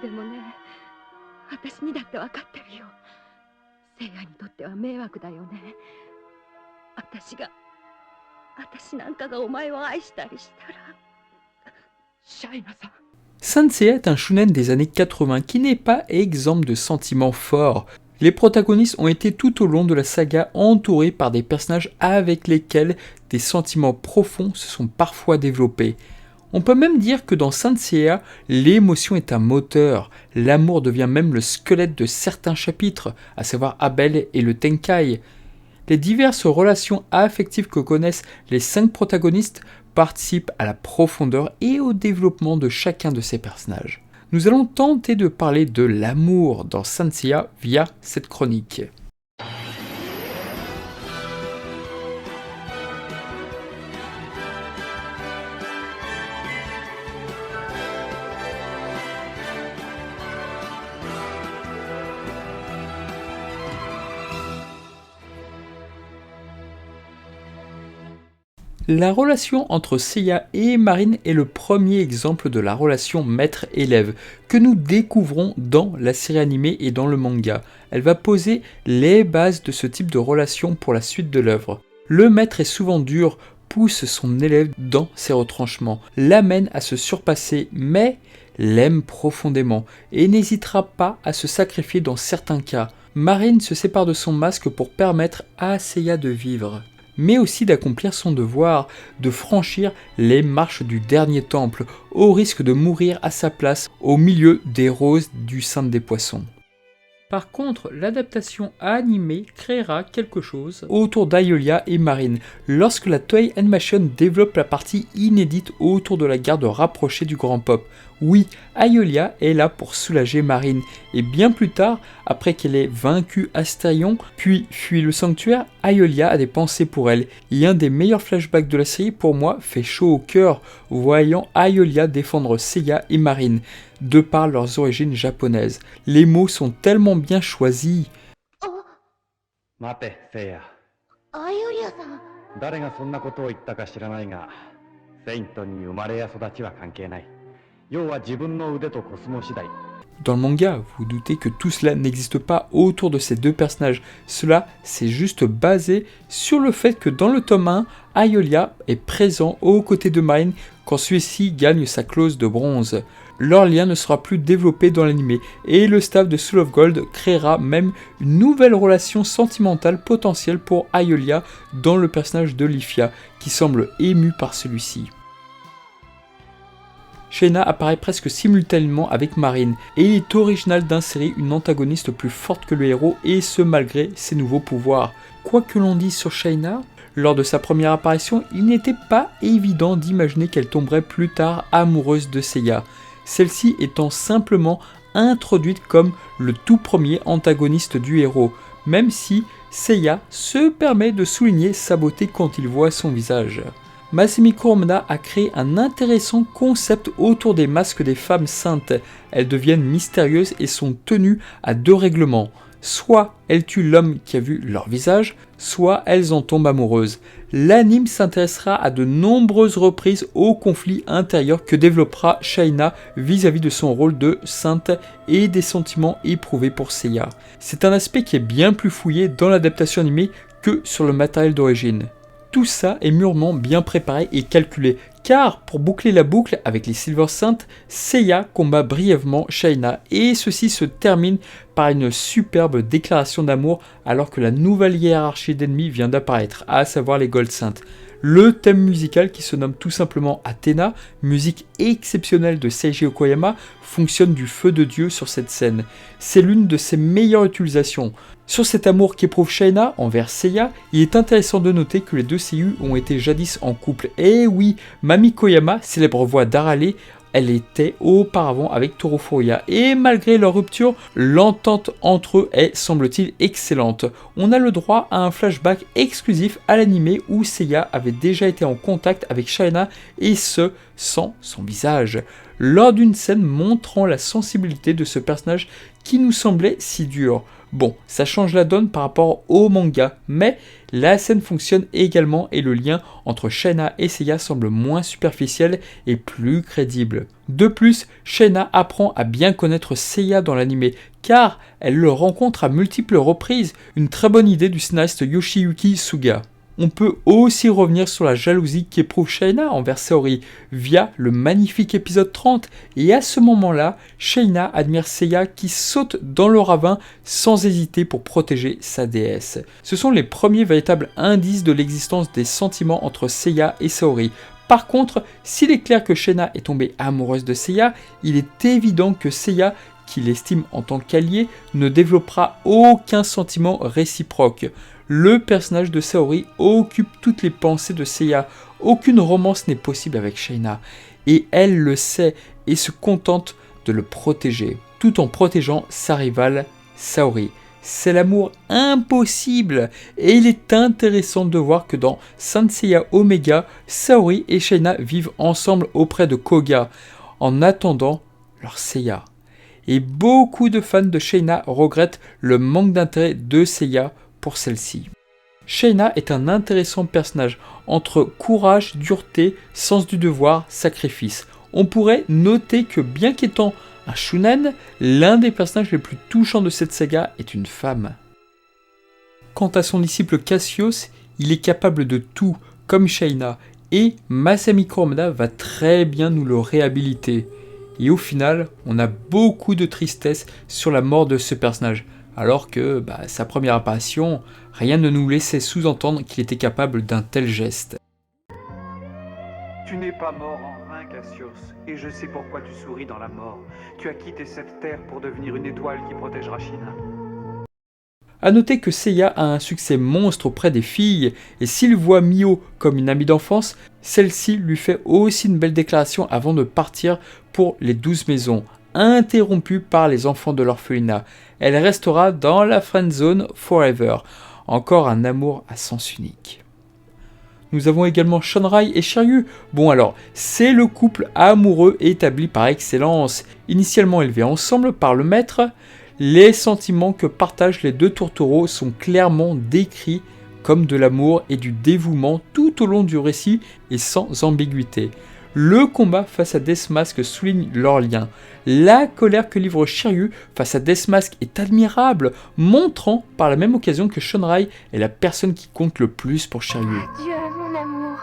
でもね、私にだって分かってるよ。聖夜にとっては迷惑だよね。私なんかがお前を愛したりしたら。シャイナさん。Saint Seiya est un shonen des années 80 qui n'est pas exempt de sentiments forts. Les protagonistes ont été tout au long de la saga entourés par des personnages avec lesquels des sentiments profonds se sont parfois développés. On peut même dire que dans Saint Seiya, l'émotion est un moteur, l'amour devient même le squelette de certains chapitres, à savoir Abel et le Tenkai. Les diverses relations affectives que connaissent les 5 protagonistes participent à la profondeur et au développement de chacun de ces personnages. Nous allons tenter de parler de l'amour dans Saint Seiya via cette chronique. La relation entre Seiya et Marine est le premier exemple de la relation maître-élève que nous découvrons dans la série animée et dans le manga. Elle va poser les bases de ce type de relation pour la suite de l'œuvre. Le maître est souvent dur, pousse son élève dans ses retranchements, l'amène à se surpasser, mais l'aime profondément et n'hésitera pas à se sacrifier dans certains cas. Marine se sépare de son masque pour permettre à Seiya de vivre, mais aussi d'accomplir son devoir, de franchir les marches du dernier temple, au risque de mourir à sa place au milieu des roses du sein des poissons. Par contre, l'adaptation animée créera quelque chose autour d'Ayolia et Marine, lorsque la Toei Animation développe la partie inédite autour de la garde rapprochée du Grand Pop. Oui, Ayolia est là pour soulager Marine, et bien plus tard, après qu'elle ait vaincu Astérion, puis fui le sanctuaire, Ayolia a des pensées pour elle, et un des meilleurs flashbacks de la série pour moi fait chaud au cœur, voyant Ayolia défendre Seiya et Marine, de par leurs origines japonaises. Les mots sont tellement bien choisis. Mate, Seiya. アイオリアさん。誰がそんなことを言ったか知らないが、セイントに生まれや育ちは関係ない。要は自分の腕とコスモ次第。 Dans le manga, vous doutez que tout cela n'existe pas autour de ces deux personnages. Cela, c'est juste basé sur le fait que dans le tome 1, Ayolia est présent aux côtés de Marine quand celui-ci gagne sa clause de bronze. Leur lien ne sera plus développé dans l'anime et le staff de Soul of Gold créera même une nouvelle relation sentimentale potentielle pour Ayolia dans le personnage de Lifia, qui semble ému par celui-ci. Shaina apparaît presque simultanément avec Marine, et il est original d'insérer une antagoniste plus forte que le héros, et ce malgré ses nouveaux pouvoirs. Quoi que l'on dise sur Shaina, lors de sa première apparition, il n'était pas évident d'imaginer qu'elle tomberait plus tard amoureuse de Seiya, celle-ci étant simplement introduite comme le tout premier antagoniste du héros, même si Seiya se permet de souligner sa beauté quand il voit son visage. Masami Kurumada a créé un intéressant concept autour des masques des femmes saintes. Elles deviennent mystérieuses et sont tenues à deux règlements. Soit elles tuent l'homme qui a vu leur visage, soit elles en tombent amoureuses. L'anime s'intéressera à de nombreuses reprises au conflit intérieur que développera Shaina vis-à-vis de son rôle de sainte et des sentiments éprouvés pour Seiya. C'est un aspect qui est bien plus fouillé dans l'adaptation animée que sur le matériel d'origine. Tout ça est mûrement bien préparé et calculé, car pour boucler la boucle avec les Silver Saints, Seiya combat brièvement Shaina et ceci se termine par une superbe déclaration d'amour alors que la nouvelle hiérarchie d'ennemis vient d'apparaître, à savoir les Gold Saints. Le thème musical qui se nomme tout simplement Athena, musique exceptionnelle de Seiji Okoyama, fonctionne du feu de Dieu sur cette scène. C'est l'une de ses meilleures utilisations. Sur cet amour qu'éprouve Shaina envers Seiya, il est intéressant de noter que les deux seiyuu ont été jadis en couple. Et oui, Mami Koyama, célèbre voix d'Arale, elle était auparavant avec Toru Furuya. Et malgré leur rupture, l'entente entre eux est, semble-t-il, excellente. On a le droit à un flashback exclusif à l'anime où Seiya avait déjà été en contact avec Shaina et ce, sans son visage. Lors d'une scène montrant la sensibilité de ce personnage qui nous semblait si dur. Bon, ça change la donne par rapport au manga, mais la scène fonctionne également et le lien entre Shaina et Seiya semble moins superficiel et plus crédible. De plus, Shaina apprend à bien connaître Seiya dans l'anime, car elle le rencontre à multiples reprises, une très bonne idée du scénariste Yoshiyuki Suga. On peut aussi revenir sur la jalousie qu'éprouve Shaina envers Saori via le magnifique épisode 30, et à ce moment-là, Shaina admire Seiya qui saute dans le ravin sans hésiter pour protéger sa déesse. Ce sont les premiers véritables indices de l'existence des sentiments entre Seiya et Saori. Par contre, s'il est clair que Shaina est tombée amoureuse de Seiya, il est évident que Seiya, qui l'estime en tant qu'allié, ne développera aucun sentiment réciproque. Le personnage de Saori occupe toutes les pensées de Seiya. Aucune romance n'est possible avec Shaina. Et elle le sait et se contente de le protéger, tout en protégeant sa rivale Saori. C'est l'amour impossible. Et il est intéressant de voir que dans Saint Seiya Omega, Saori et Shaina vivent ensemble auprès de Koga, en attendant leur Seiya. Et beaucoup de fans de Shaina regrettent le manque d'intérêt de Seiya pour celle-ci. Shaina est un intéressant personnage entre courage, dureté, sens du devoir, sacrifice. On pourrait noter que bien qu'étant un shonen, l'un des personnages les plus touchants de cette saga est une femme. Quant à son disciple Cassius, il est capable de tout, comme Shaina, et Masami Kurumada va très bien nous le réhabiliter. Et au final, on a beaucoup de tristesse sur la mort de ce personnage, alors que sa première apparition, rien ne nous laissait sous-entendre qu'il était capable d'un tel geste. Tu n'es pas mort en vain, Cassius, et je sais pourquoi tu souris dans la mort. Tu as quitté cette terre pour devenir une étoile qui protégera China. A noter que Seiya a un succès monstre auprès des filles, et s'il voit Mio comme une amie d'enfance, celle-ci lui fait aussi une belle déclaration avant de partir pour les 12 maisons, interrompue par les enfants de l'orphelinat. Elle restera dans la friendzone forever. Encore un amour à sens unique. Nous avons également Shunrai et Shiryu. Bon alors, c'est le couple amoureux établi par excellence. Initialement élevés ensemble par le maître, les sentiments que partagent les deux tourtereaux sont clairement décrits comme de l'amour et du dévouement tout au long du récit et sans ambiguïté. Le combat face à Deathmask souligne leur lien. La colère que livre Shiryu face à Deathmask est admirable, montrant par la même occasion que Shunrai est la personne qui compte le plus pour Shiryu. Adieu, mon amour.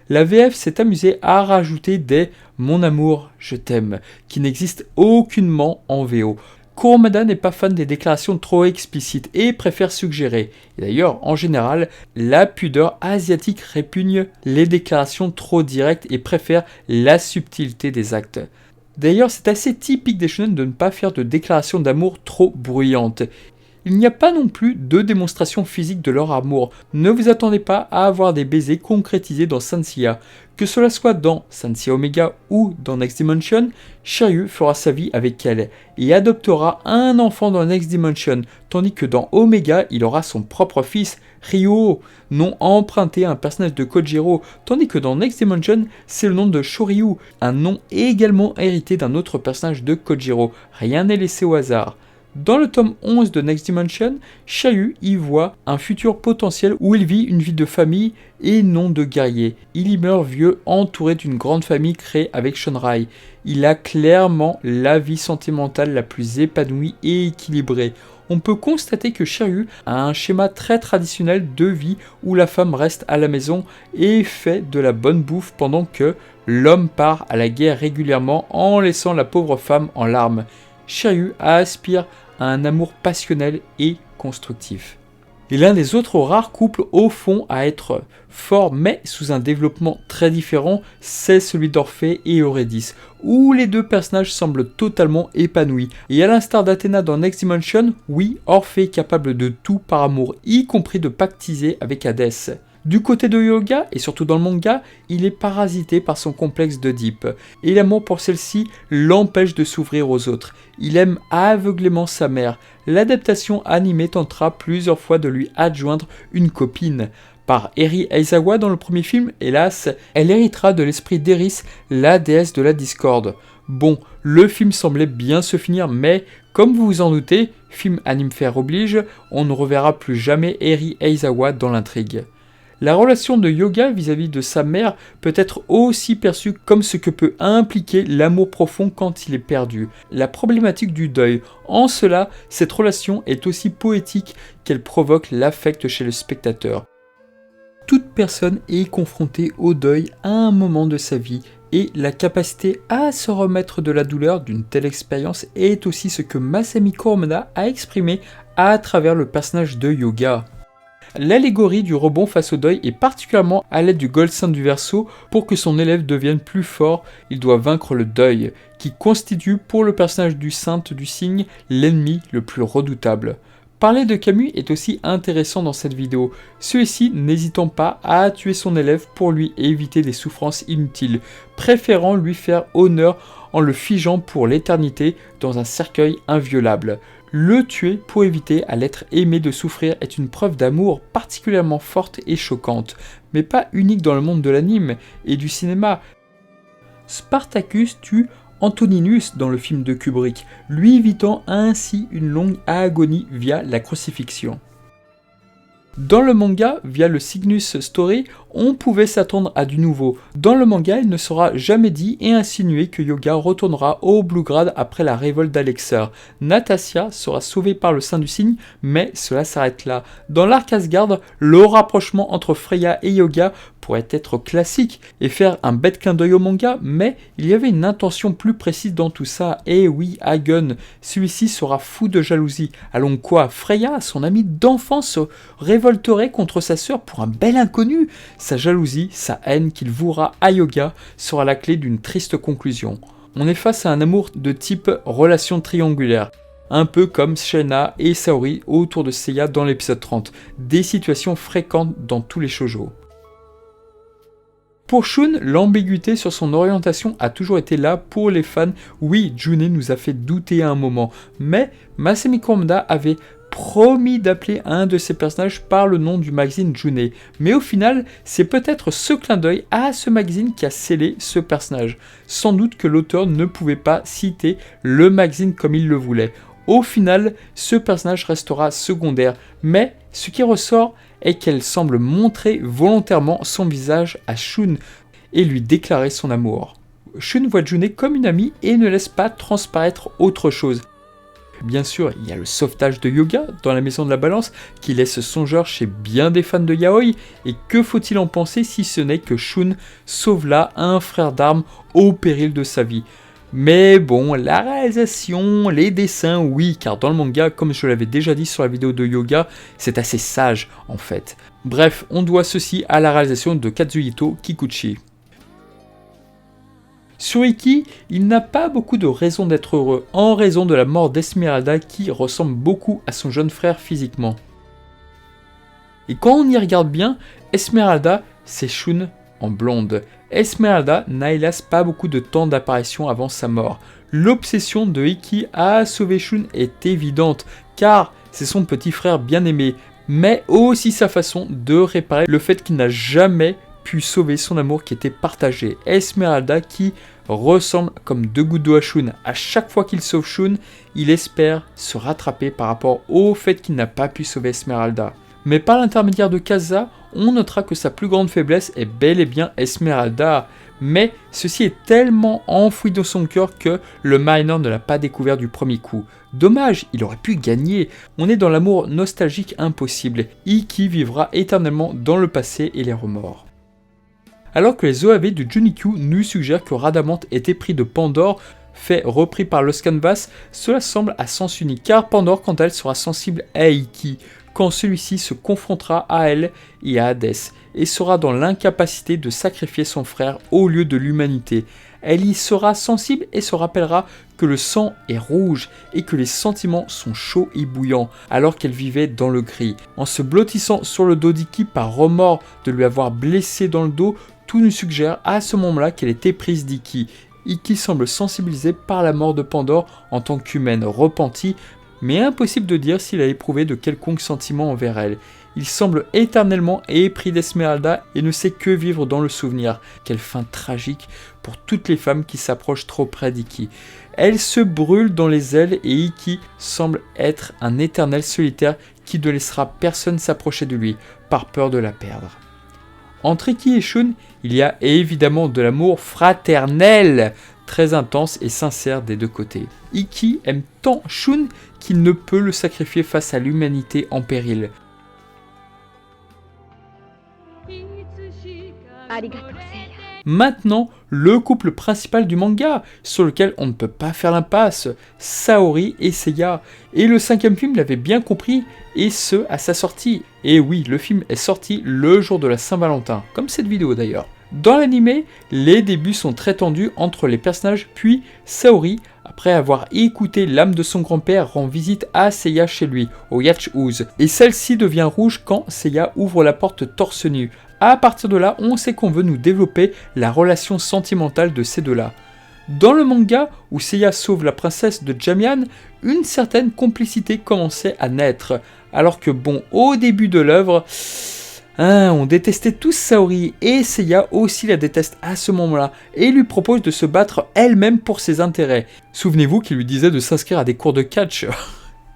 La VF s'est amusée à rajouter des « Mon amour, je t'aime » qui n'existent aucunement en VO. Kurumada n'est pas fan des déclarations trop explicites et préfère suggérer. Et d'ailleurs, en général, la pudeur asiatique répugne les déclarations trop directes et préfère la subtilité des actes. D'ailleurs, c'est assez typique des shonen de ne pas faire de déclarations d'amour trop bruyantes. Il n'y a pas non plus de démonstration physique de leur amour. Ne vous attendez pas à avoir des baisers concrétisés dans Saint Seiya. Que cela soit dans Saint Seiya Omega ou dans Next Dimension, Shiryu fera sa vie avec elle et adoptera un enfant dans Next Dimension, tandis que dans Omega, il aura son propre fils, Ryo, nom emprunté à un personnage de Kojiro, tandis que dans Next Dimension, c'est le nom de Shoryu, un nom également hérité d'un autre personnage de Kojiro. Rien n'est laissé au hasard. Dans le tome 11 de Next Dimension, Shiryu y voit un futur potentiel où il vit une vie de famille et non de guerrier. Il y meurt vieux, entouré d'une grande famille créée avec Shunrai. Il a clairement la vie sentimentale la plus épanouie et équilibrée. On peut constater que Shiryu a un schéma très traditionnel de vie où la femme reste à la maison et fait de la bonne bouffe pendant que l'homme part à la guerre régulièrement en laissant la pauvre femme en larmes. Shiryu aspire à un amour passionnel et constructif. Et l'un des autres rares couples au fond à être fort mais sous un développement très différent, c'est celui d'Orphée et Eurydice, où les deux personnages semblent totalement épanouis. Et à l'instar d'Athéna dans Next Dimension, oui, Orphée est capable de tout par amour, y compris de pactiser avec Hadès. Du côté de Yoga, et surtout dans le manga, il est parasité par son complexe d'Oedipe, et l'amour pour celle-ci l'empêche de s'ouvrir aux autres. Il aime aveuglément sa mère. L'adaptation animée tentera plusieurs fois de lui adjoindre une copine. par Eri Aizawa dans le premier film, hélas, elle héritera de l'esprit d'Eris, la déesse de la discorde. Bon, le film semblait bien se finir, mais comme vous vous en doutez, film anime faire oblige, on ne reverra plus jamais Eri Aizawa dans l'intrigue. La relation de Yoga vis-à-vis de sa mère peut être aussi perçue comme ce que peut impliquer l'amour profond quand il est perdu. La problématique du deuil. En cela, cette relation est aussi poétique qu'elle provoque l'affect chez le spectateur. Toute personne est confrontée au deuil à un moment de sa vie et la capacité à se remettre de la douleur d'une telle expérience est aussi ce que Masami Kurumada a exprimé à travers le personnage de Yoga. L'allégorie du rebond face au deuil est particulièrement à l'aide du Gold Saint du Verseau. Pour que son élève devienne plus fort, il doit vaincre le deuil, qui constitue pour le personnage du Saint du Signe l'ennemi le plus redoutable. Parler de Camus est aussi intéressant dans cette vidéo, celui-ci n'hésitant pas à tuer son élève pour lui éviter des souffrances inutiles, préférant lui faire honneur en le figeant pour l'éternité dans un cercueil inviolable. Le tuer pour éviter à l'être aimé de souffrir est une preuve d'amour particulièrement forte et choquante, mais pas unique dans le monde de l'anime et du cinéma. Spartacus tue Antoninus dans le film de Kubrick, lui évitant ainsi une longue agonie via la crucifixion. Dans le manga, via le Cygnus Story, on pouvait s'attendre à du nouveau. Dans le manga, il ne sera jamais dit et insinué que Yoga retournera au Bluegrad après la révolte d'Alexer. Natasha sera sauvée par le Saint du Cygne, mais cela s'arrête là. Dans l'arc Asgard, le rapprochement entre Freya et Yoga pourrait être classique et faire un bête clin d'œil au manga, mais il y avait une intention plus précise dans tout ça. Et oui, Hagen, celui-ci sera fou de jalousie. Allons quoi, Freya, son amie d'enfance, révolterait contre sa sœur pour un bel inconnu. Sa jalousie, sa haine qu'il vouera à Yoga sera la clé d'une triste conclusion. On est face à un amour de type relation triangulaire, un peu comme Shena et Saori autour de Seiya dans l'épisode 30, des situations fréquentes dans tous les shoujo. Pour Shun, l'ambiguïté sur son orientation a toujours été là pour les fans. Oui, June nous a fait douter à un moment, mais Masami Kurumada avait promis d'appeler un de ses personnages par le nom du magazine June. Mais au final, c'est peut-être ce clin d'œil à ce magazine qui a scellé ce personnage. Sans doute que l'auteur ne pouvait pas citer le magazine comme il le voulait. Au final, ce personnage restera secondaire, mais ce qui ressort est qu'elle semble montrer volontairement son visage à Shun et lui déclarer son amour. Shun voit June comme une amie et ne laisse pas transparaître autre chose. Bien sûr, il y a le sauvetage de Yoga dans la maison de la balance qui laisse songeur chez bien des fans de yaoi, et que faut-il en penser si ce n'est que Shun sauve là un frère d'armes au péril de sa vie. Mais bon, la réalisation, les dessins, oui, car dans le manga, comme je l'avais déjà dit sur la vidéo de Yoga, c'est assez sage en fait. Bref, on doit ceci à la réalisation de Kazuhito Kikuchi. Sur Iki, il n'a pas beaucoup de raisons d'être heureux, en raison de la mort d'Esmeralda qui ressemble beaucoup à son jeune frère physiquement. Et quand on y regarde bien, Esmeralda, c'est Shun en blonde. Esmeralda n'a hélas pas beaucoup de temps d'apparition avant sa mort. L'obsession de Iki à sauver Shun est évidente, car c'est son petit frère bien-aimé, mais aussi sa façon de réparer le fait qu'il n'a jamais pu sauver son amour qui était partagé. Esmeralda qui ressemble comme deux gouttes d'eau à Shun. À chaque fois qu'il sauve Shun, il espère se rattraper par rapport au fait qu'il n'a pas pu sauver Esmeralda. Mais par l'intermédiaire de Kaza, on notera que sa plus grande faiblesse est bel et bien Esmeralda. Mais ceci est tellement enfoui dans son cœur que le Miner ne l'a pas découvert du premier coup. Dommage, il aurait pu gagner. On est dans l'amour nostalgique impossible. Iki vivra éternellement dans le passé et les remords. Alors que les OAV de Junikyu nous suggèrent que Rhadamant était pris de Pandore, fait repris par Los Canvas, cela semble à sens unique, car Pandore quant à elle sera sensible à Iki, quand celui-ci se confrontera à elle et à Hadès, et sera dans l'incapacité de sacrifier son frère au lieu de l'humanité. Elle y sera sensible et se rappellera que le sang est rouge et que les sentiments sont chauds et bouillants, alors qu'elle vivait dans le gris. En se blottissant sur le dos d'Iki par remords de lui avoir blessé dans le dos, tout nous suggère à ce moment-là qu'elle est éprise d'Iki. Iki semble sensibilisé par la mort de Pandore en tant qu'humaine repentie, mais impossible de dire s'il a éprouvé de quelconques sentiments envers elle. il semble éternellement épris d'Esmeralda et ne sait que vivre dans le souvenir. Quelle fin tragique pour toutes les femmes qui s'approchent trop près d'Iki. Elle se brûle dans les ailes et Iki semble être un éternel solitaire qui ne laissera personne s'approcher de lui, par peur de la perdre. Entre Iki et Shun, il y a évidemment de l'amour fraternel, très intense et sincère des deux côtés. Iki aime tant Shun qu'il ne peut le sacrifier face à l'humanité en péril. ありがとうせいや Maintenant, le couple principal du manga, sur lequel on ne peut pas faire l'impasse, Saori et Seiya. Et le 5e film l'avait bien compris, et ce, à sa sortie. Et oui, le film est sorti le jour de la Saint-Valentin, comme cette vidéo d'ailleurs. Dans l'anime, les débuts sont très tendus entre les personnages, puis Saori, après avoir écouté l'âme de son grand-père, rend visite à Seiya chez lui, au Yacht-House. Et celle-ci devient rouge quand Seiya ouvre la porte torse nu. À partir de là, on sait qu'on veut nous développer la relation sentimentale de ces deux-là. Dans le manga, où Seiya sauve la princesse de Jamian, une certaine complicité commençait à naître. Alors que bon, au début de l'œuvre, on détestait tous Saori, et Seiya aussi la déteste à ce moment-là, et lui propose de se battre elle-même pour ses intérêts. Souvenez-vous qu'il lui disait de s'inscrire à des cours de catch.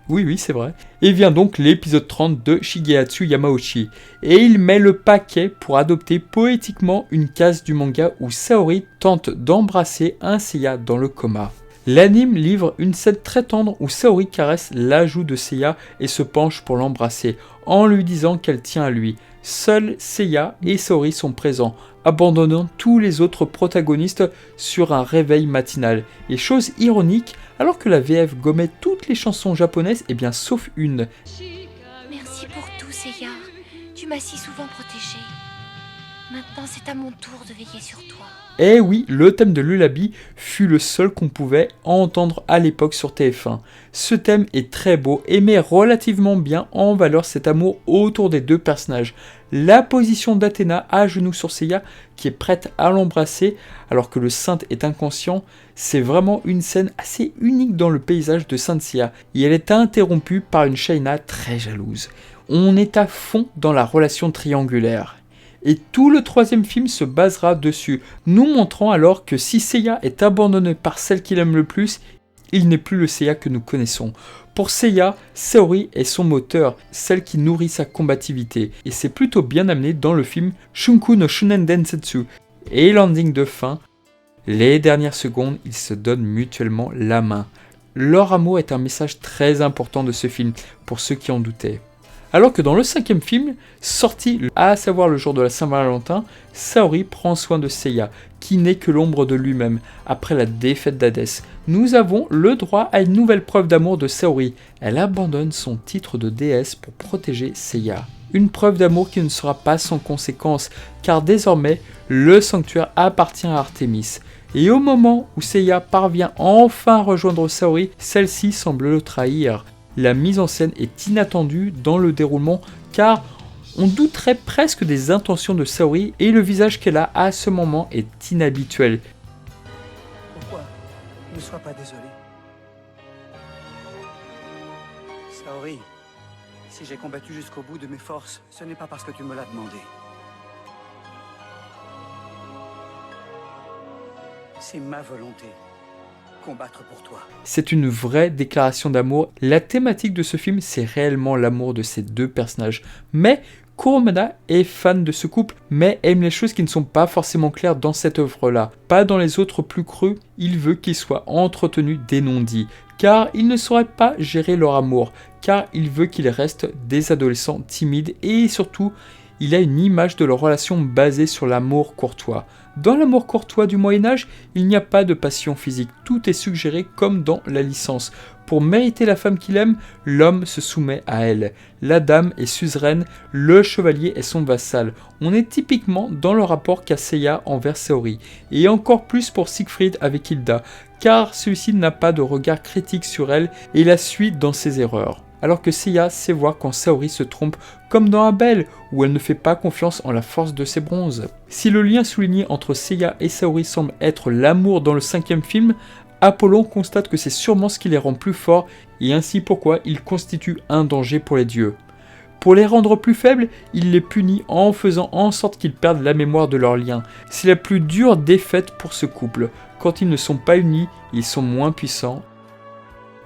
Oui, c'est vrai. Et vient donc l'épisode 30 de Shigehatsu Yamauchi. Et il met le paquet pour adopter poétiquement une case du manga où Saori tente d'embrasser un Seiya dans le coma. L'anime livre une scène très tendre où Saori caresse la joue de Seiya et se penche pour l'embrasser, en lui disant qu'elle tient à lui. Seuls Seiya et Saori sont présents, abandonnant tous les autres protagonistes sur un réveil matinal. Et chose ironique, alors que la VF gommait toutes les chansons japonaises, et bien sauf une. Merci pour tout, Seiya. Tu m'as si souvent protégée. Maintenant, c'est à mon tour de veiller sur toi. Eh oui, le thème de Lullaby fut le seul qu'on pouvait entendre à l'époque sur TF1. Ce thème est très beau et met relativement bien en valeur cet amour autour des deux personnages. La position d'Athéna à genoux sur Seiya qui est prête à l'embrasser alors que le saint est inconscient, c'est vraiment une scène assez unique dans le paysage de Saint Seiya et elle est interrompue par une Shaina très jalouse. On est à fond dans la relation triangulaire. Et tout le 3e film se basera dessus, nous montrant alors que si Seiya est abandonné par celle qu'il aime le plus, il n'est plus le Seiya que nous connaissons. Pour Seiya, Saori est son moteur, celle qui nourrit sa combativité, et c'est plutôt bien amené dans le film Shunku no Shunen Densetsu. Et l'ending de fin, les dernières secondes, ils se donnent mutuellement la main. Leur amour est un message très important de ce film, pour ceux qui en doutaient. Alors que dans le 5e film, sorti à savoir le jour de la Saint-Valentin, Saori prend soin de Seiya, qui n'est que l'ombre de lui-même, après la défaite d'Hadès. Nous avons le droit à une nouvelle preuve d'amour de Saori. Elle abandonne son titre de déesse pour protéger Seiya. Une preuve d'amour qui ne sera pas sans conséquence, car désormais, le sanctuaire appartient à Artémis. Et au moment où Seiya parvient enfin à rejoindre Saori, celle-ci semble le trahir. La mise en scène est inattendue dans le déroulement car on douterait presque des intentions de Saori et le visage qu'elle a à ce moment est inhabituel. Pourquoi? Ne sois pas désolé. Saori, si j'ai combattu jusqu'au bout de mes forces, ce n'est pas parce que tu me l'as demandé. C'est ma volonté. Combattre pour toi. C'est une vraie déclaration d'amour. La thématique de ce film, c'est réellement l'amour de ces deux personnages. Mais Kurumada est fan de ce couple, mais aime les choses qui ne sont pas forcément claires dans cette œuvre-là. Pas dans les autres plus creux, il veut qu'ils soient entretenus des non-dits. Car il ne saurait pas gérer leur amour, car il veut qu'ils restent des adolescents timides et surtout, il a une image de leur relation basée sur l'amour courtois. Dans l'amour courtois du Moyen-Âge, il n'y a pas de passion physique, tout est suggéré comme dans la licence. Pour mériter la femme qu'il aime, l'homme se soumet à elle. La dame est suzeraine, le chevalier est son vassal. On est typiquement dans le rapport qu'a Seiya envers Saori, et encore plus pour Siegfried avec Hilda, car celui-ci n'a pas de regard critique sur elle et la suit dans ses erreurs. Alors que Seiya sait voir quand Saori se trompe, comme dans Abel, où elle ne fait pas confiance en la force de ses bronzes. Si le lien souligné entre Seiya et Saori semble être l'amour dans le 5e film, Apollon constate que c'est sûrement ce qui les rend plus forts et ainsi pourquoi ils constituent un danger pour les dieux. Pour les rendre plus faibles, il les punit en faisant en sorte qu'ils perdent la mémoire de leur lien. C'est la plus dure défaite pour ce couple. Quand ils ne sont pas unis, ils sont moins puissants.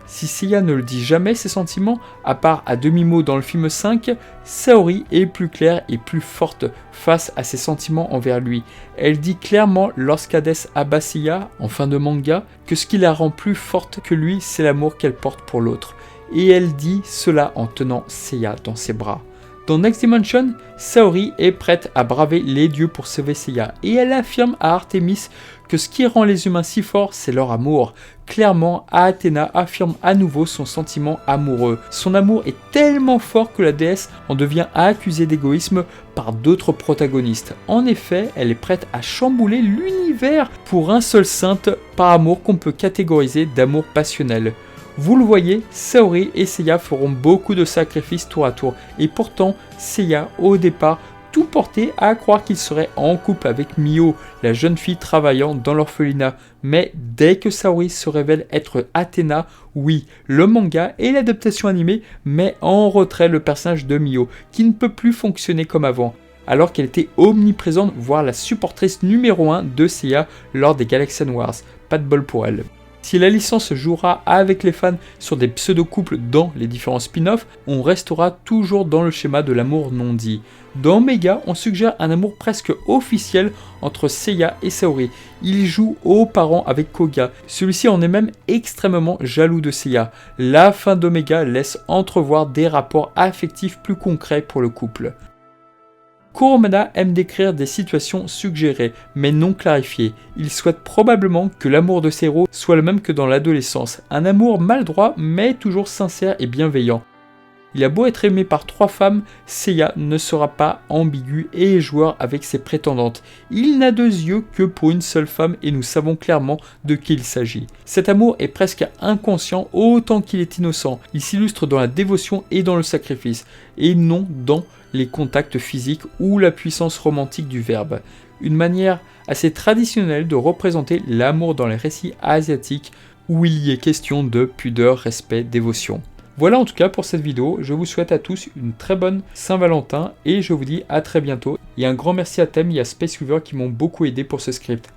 Si Seiya ne le dit jamais ses sentiments, à part à demi-mot dans le film 5, Saori est plus claire et plus forte face à ses sentiments envers lui. Elle dit clairement lorsqu'Hadès abat Seiya, en fin de manga, que ce qui la rend plus forte que lui, c'est l'amour qu'elle porte pour l'autre. Et elle dit cela en tenant Seiya dans ses bras. Dans Next Dimension, Saori est prête à braver les dieux pour sauver Seiya, et elle affirme à Artemis que ce qui rend les humains si forts, c'est leur amour. Clairement, Athéna affirme à nouveau son sentiment amoureux. Son amour est tellement fort que la déesse en devient accusée d'égoïsme par d'autres protagonistes. En effet, elle est prête à chambouler l'univers pour un seul sainte par amour qu'on peut catégoriser d'amour passionnel. Vous le voyez, Saori et Seiya feront beaucoup de sacrifices tour à tour, et pourtant, Seiya, au départ, tout portait à croire qu'il serait en couple avec Mio, la jeune fille travaillant dans l'orphelinat. Mais dès que Saori se révèle être Athéna, oui, le manga et l'adaptation animée met en retrait le personnage de Mio, qui ne peut plus fonctionner comme avant, alors qu'elle était omniprésente, voire la supportrice numéro 1 de Seiya lors des Galaxian Wars. Pas de bol pour elle. Si la licence jouera avec les fans sur des pseudo-couples dans les différents spin-offs, on restera toujours dans le schéma de l'amour non dit. Dans Mega, on suggère un amour presque officiel entre Seiya et Saori. Il joue aux parents avec Koga. Celui-ci en est même extrêmement jaloux de Seiya. La fin d'Omega laisse entrevoir des rapports affectifs plus concrets pour le couple. Kurumada aime décrire des situations suggérées, mais non clarifiées. Il souhaite probablement que l'amour de ses héros soit le même que dans l'adolescence, un amour maladroit mais toujours sincère et bienveillant. Il a beau être aimé par 3 femmes, Seiya ne sera pas ambigu et joueur avec ses prétendantes. Il n'a 2 yeux que pour une seule femme et nous savons clairement de qui il s'agit. Cet amour est presque inconscient autant qu'il est innocent. Il s'illustre dans la dévotion et dans le sacrifice, et non dans les contacts physiques ou la puissance romantique du verbe. Une manière assez traditionnelle de représenter l'amour dans les récits asiatiques où il y est question de pudeur, respect, dévotion. Voilà en tout cas pour cette vidéo, je vous souhaite à tous une très bonne Saint-Valentin et je vous dis à très bientôt. Et un grand merci à Thème et à Space Weaver qui m'ont beaucoup aidé pour ce script.